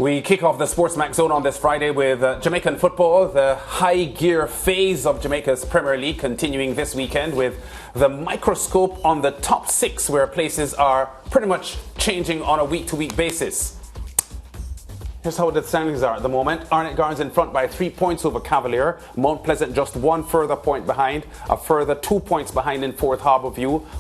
We kick off the SportsMax zone on this Friday with Jamaican football. The high gear phase of Jamaica's Premier League continuing this weekend with the microscope on the top six, where places are pretty much changing on a week-to-week basis. Here's how the standings are at the moment. Arnett Gardens in front by 3 points over Cavalier. Mount Pleasant just 1 further point behind. A further 2 points behind in fourth, Harbour.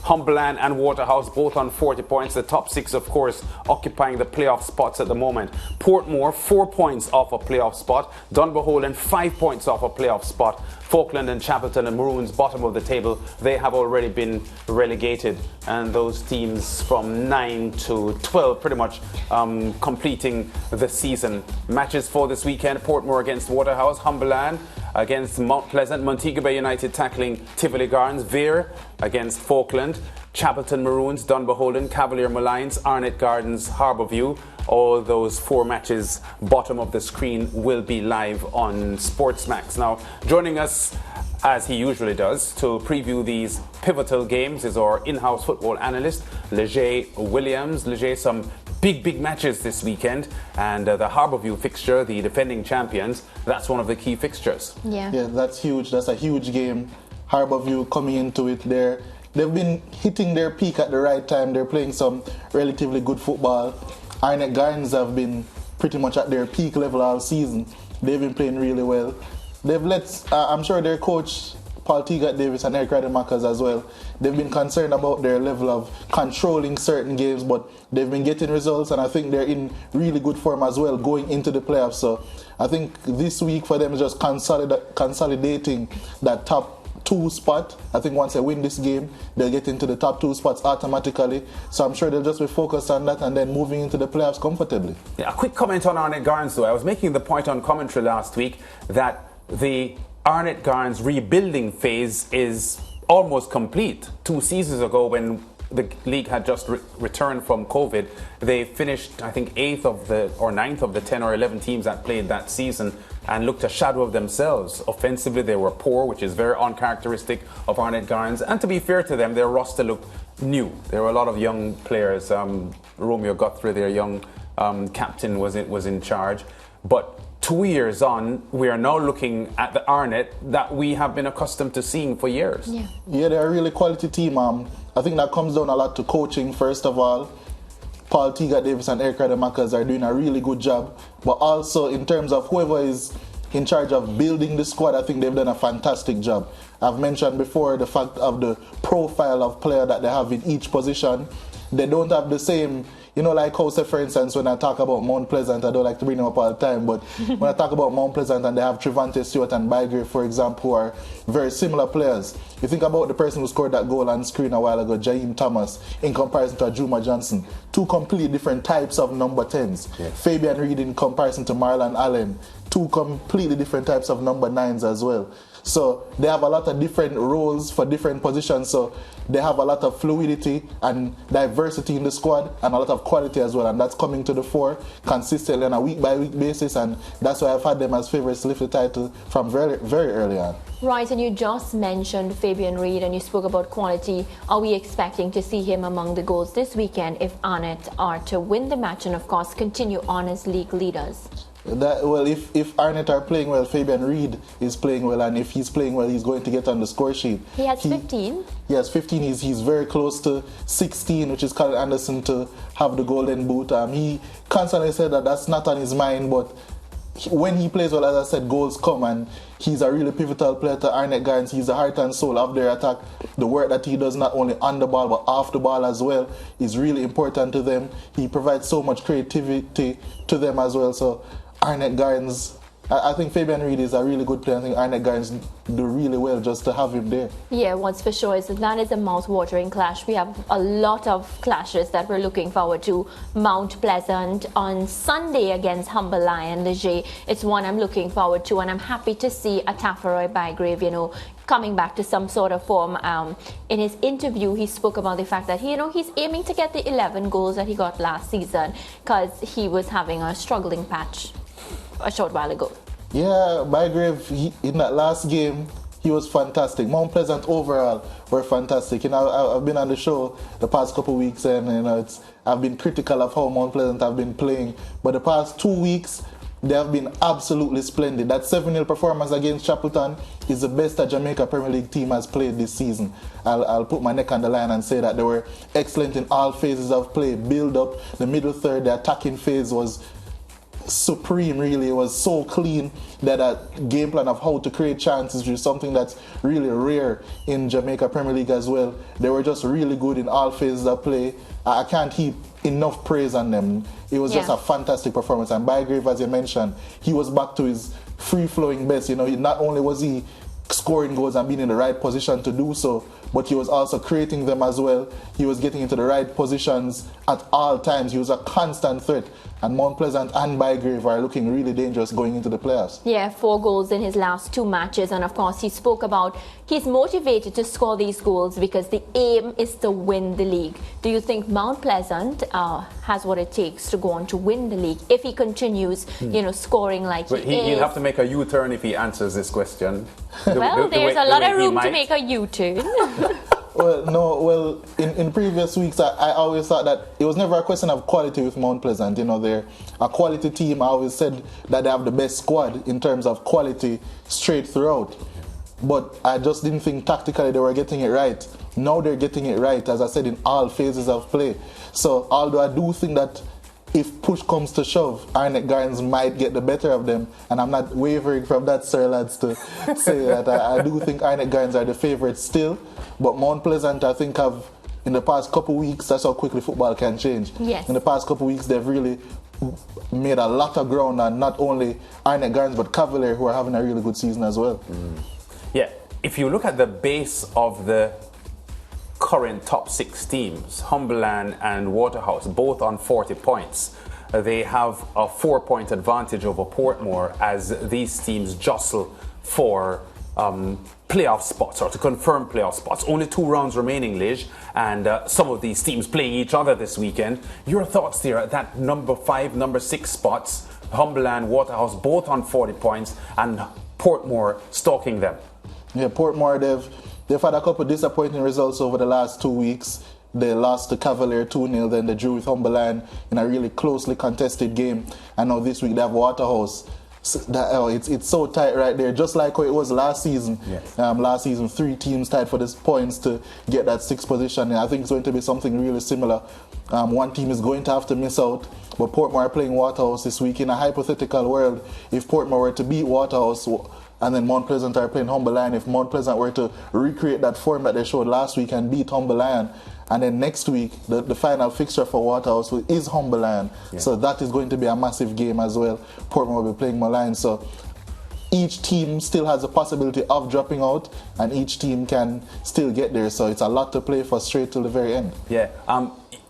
Humble and Waterhouse both on 40 points. The top six, of course, occupying the playoff spots at the moment. Portmore 4 points off a playoff spot. Dunbeholden 5 points off a playoff spot. Falkland and Chapelton and Maroons bottom of the table. They have already been relegated, and those teams from 9 to 12 pretty much completing the season. Matches for this weekend: Portmore against Waterhouse, Humble against Mount Pleasant, Montego Bay United tackling Tivoli Gardens, Veer against Falkland, Chapelton Maroons, Dunbeholden, Cavalier Malines, Arnett Gardens, Harbour. All those 4 matches bottom of the screen will be live on SportsMax. Now, joining us as he usually does to preview these pivotal games is our in-house football analyst, Leger Williams. Leger, some big matches this weekend, and the Harbour fixture, the defending champions, that's one of the key fixtures. Yeah, that's huge. That's a huge game. Harbour coming into it there. They've been hitting their peak at the right time. They're playing some relatively good football. Arnett Gardens have been pretty much at their peak level all season. They've been playing really well. They've let, I'm sure their coach, Paul Teagat-Davis and Eric Rademacher as well, they've been concerned about their level of controlling certain games, but they've been getting results, and I think they're in really good form as well going into the playoffs. So I think this week for them is just consolidating that top 2 spot. I think once they win this game, they'll get into the top 2 spots automatically. So I'm sure they'll just be focused on that and then moving into the playoffs comfortably. Yeah, a quick comment on Arnett Gardens though. I was making the point on commentary last week that the Arnett Gardens rebuilding phase is almost complete. 2 seasons ago, when the league had just returned from COVID, they finished, I think, 9th of the 10 or 11 teams that played that season, and looked a shadow of themselves. Offensively, they were poor, which is very uncharacteristic of Arnett Gardens. And to be fair to them, their roster looked new. There were a lot of young players. Romeo Guthrie, their young captain, was in charge. But 2 years on, we are now looking at the Arnett that we have been accustomed to seeing for years. Yeah, they're a really quality team. I think that comes down a lot to coaching, first of all. Paul Teagat-Davis and Eric Rademacher are doing a really good job. But also in terms of whoever is in charge of building the squad, I think they've done a fantastic job. I've mentioned before the fact of the profile of player that they have in each position. They don't have the same, like how, say, for instance, when I talk about Mount Pleasant, I don't like to bring them up all the time, but when I talk about Mount Pleasant and they have Trevante Stewart and Bygrave, for example, who are very similar players. You think about the person who scored that goal on screen a while ago, Jaheim Thomas, in comparison to Juma Johnson. 2 completely different types of number 10s. Yes. Fabian Reid in comparison to Marlon Allen. 2 completely different types of number 9s as well. So they have a lot of different roles for different positions. So they have a lot of fluidity and diversity in the squad, and a lot of quality as well. And that's coming to the fore consistently on a week-by-week basis. And that's why I've had them as favourites to lift the title from very, very early on. Right, and you just mentioned Fabian Reid and you spoke about quality. Are we expecting to see him among the goals this weekend if Arnett are to win the match and, of course, continue on as league leaders? If Arnett are playing well, Fabian Reid is playing well, and if he's playing well, he's going to get on the score sheet. He has 15. He has 15. He's very close to 16, which is Colin Anderson to have the golden boot. He constantly said that that's not on his mind, but when he plays well, as I said, goals come, and he's a really pivotal player to Arnett Gardens. He's the heart and soul of their attack. The work that he does not only on the ball but off the ball as well is really important to them. He provides so much creativity to them as well. So Arnett Gardens, I think Fabian Reid is a really good player. I think Arnett Gardens do really well just to have him there. Yeah, what's for sure is that is a mouth-watering clash. We have a lot of clashes that we're looking forward to. Mount Pleasant on Sunday against Humble Lion, Leger. It's one I'm looking forward to, and I'm happy to see Atafaroy Bygrave, coming back to some sort of form. In his interview, he spoke about the fact that he's aiming to get the 11 goals that he got last season because he was having a struggling patch a short while ago. Yeah, Bygrave, in that last game, he was fantastic. Mount Pleasant overall were fantastic. You know, I've been on the show the past couple of weeks, and you know, I've been critical of how Mount Pleasant have been playing, but the past 2 weeks they have been absolutely splendid. That 7-0 performance against Chapelton is the best a Jamaica Premier League team has played this season. I'll put my neck on the line and say that they were excellent in all phases of play. Build up, the middle third, the attacking phase was supreme, really. It was so clean that a game plan of how to create chances, which is something that's really rare in Jamaica Premier League as well. They were just really good in all phases of play. I can't heap enough praise on them. It was just a fantastic performance. And Bygrave, as you mentioned, he was back to his free-flowing best. You know, not only was he scoring goals and being in the right position to do so, but he was also creating them as well. He was getting into the right positions at all times. He was a constant threat. And Mount Pleasant and Bygrave are looking really dangerous going into the playoffs. Yeah, 4 goals in his last 2 matches. And of course, he spoke about he's motivated to score these goals because the aim is to win the league. Do you think Mount Pleasant has what it takes to go on to win the league if he continues, you know, scoring like he is? He'll have to make a U-turn if he answers this question. Well, there's a lot of room to make a U-turn. Well, in previous weeks, I always thought that it was never a question of quality with Mount Pleasant. You know, they're a quality team. I always said that they have the best squad in terms of quality straight throughout. But I just didn't think tactically they were getting it right. Now they're getting it right, as I said, in all phases of play. So, although I do think that if push comes to shove, Arnett Gardens might get the better of them, and I'm not wavering from that, sir, lads, to say that I do think Arnett Gardens are the favourites still. But Mount Pleasant, I think, have, in the past couple of weeks, that's how quickly football can change. Yes. In the past couple of weeks, they've really made a lot of ground on not only Arnett Gardens, but Cavalier, who are having a really good season as well. Yeah, if you look at the base of the current top 6 teams, Humberland and Waterhouse, both on 40 points. They have a 4-point advantage over Portmore as these teams jostle for playoff spots, or to confirm playoff spots. Only 2 rounds remaining, Lige, and some of these teams playing each other this weekend. Your thoughts there at that number 5, number 6 spots, Humberland, Waterhouse, both on 40 points, and Portmore stalking them? Yeah, Portmore, they've had a couple of disappointing results over the last 2 weeks. They lost to Cavalier 2-0, then they drew with Humberland in a really closely contested game. And now this week they have Waterhouse. So it's so tight right there, just like how it was last season. Yes. Last season, 3 teams tied for the points to get that 6th position. And I think it's going to be something really similar. One team is going to have to miss out, but Portmore are playing Waterhouse this week. In a hypothetical world, if Portmore were to beat Waterhouse, and then Mount Pleasant are playing Humberland, if Mount Pleasant were to recreate that form that they showed last week and beat Humberland, and then next week, the final fixture for Waterhouse is Humberland. Yeah. So that is going to be a massive game as well. Portmore will be playing Moline. So each team still has the possibility of dropping out, and each team can still get there. So it's a lot to play for straight till the very end. Yeah.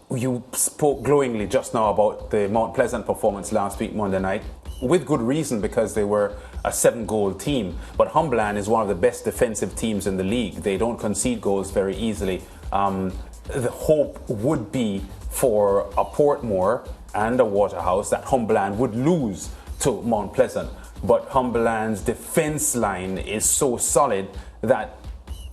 You spoke glowingly just now about the Mount Pleasant performance last week, Monday night, with good reason, because they were a 7-goal team. But Humberland is one of the best defensive teams in the league. They don't concede goals very easily. The hope would be for a Portmore and a Waterhouse that Humberland would lose to Mount Pleasant. But Humberland's defence line is so solid that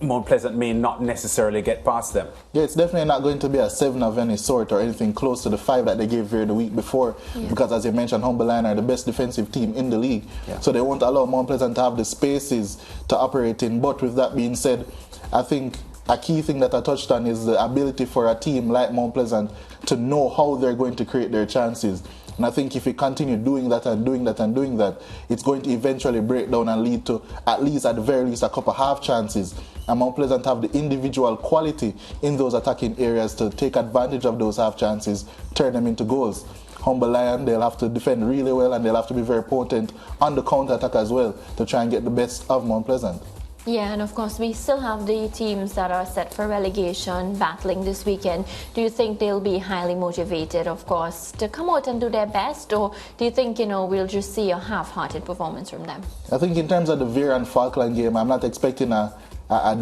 Mount Pleasant may not necessarily get past them. Yeah, it's definitely not going to be a 7 of any sort or anything close to the 5 that they gave here the week before. Yeah. Because as you mentioned, Humberland are the best defensive team in the league. Yeah. So they won't allow Mount Pleasant to have the spaces to operate in. But with that being said, I think a key thing that I touched on is the ability for a team like Mount Pleasant to know how they're going to create their chances. And I think if we continue doing that and doing that and doing that, it's going to eventually break down and lead to, at the very least, a couple half chances. And Mount Pleasant have the individual quality in those attacking areas to take advantage of those half chances, turn them into goals. Humberland, they'll have to defend really well, and they'll have to be very potent on the counter-attack as well to try and get the best of Mount Pleasant. Yeah, and of course we still have the teams that are set for relegation battling this weekend. Do you think they'll be highly motivated, of course, to come out and do their best, or do you think, we'll just see a half-hearted performance from them? I think in terms of the Veer and Falkland game, I'm not expecting a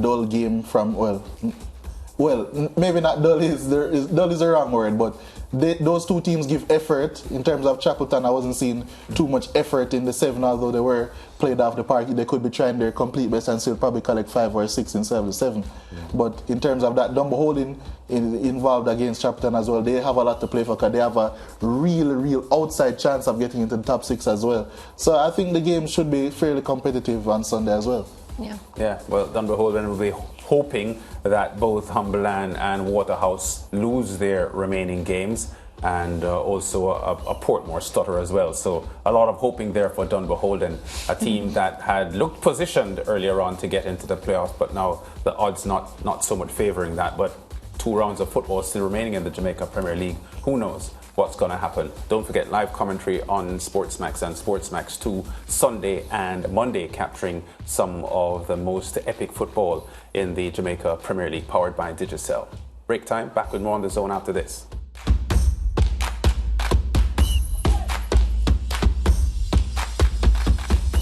dull game from, well, maybe not dull is the wrong word, but those two teams give effort. In terms of Chapelton, I wasn't seeing too much effort in the 7, although they were played off the park. They could be trying their complete best and still probably collect 5 or 6 instead of the 7. But in terms of that, Dunboholden involved against Chapelton as well. They have a lot to play for because they have a real outside chance of getting into the top 6 as well. So I think the game should be fairly competitive on Sunday as well. Yeah. Well, Dunboholden will be hoping that both Humberland and Waterhouse lose their remaining games, and also a Portmore stutter as well. So a lot of hoping there for Dunboholden, a team that had looked positioned earlier on to get into the playoffs, but now the odds not so much favouring that. But 2 rounds of football still remaining in the Jamaica Premier League. Who knows what's going to happen? Don't forget live commentary on SportsMax and SportsMax 2 Sunday and Monday, capturing some of the most epic football in the Jamaica Premier League, powered by Digicel. Break time, back with more on The Zone after this.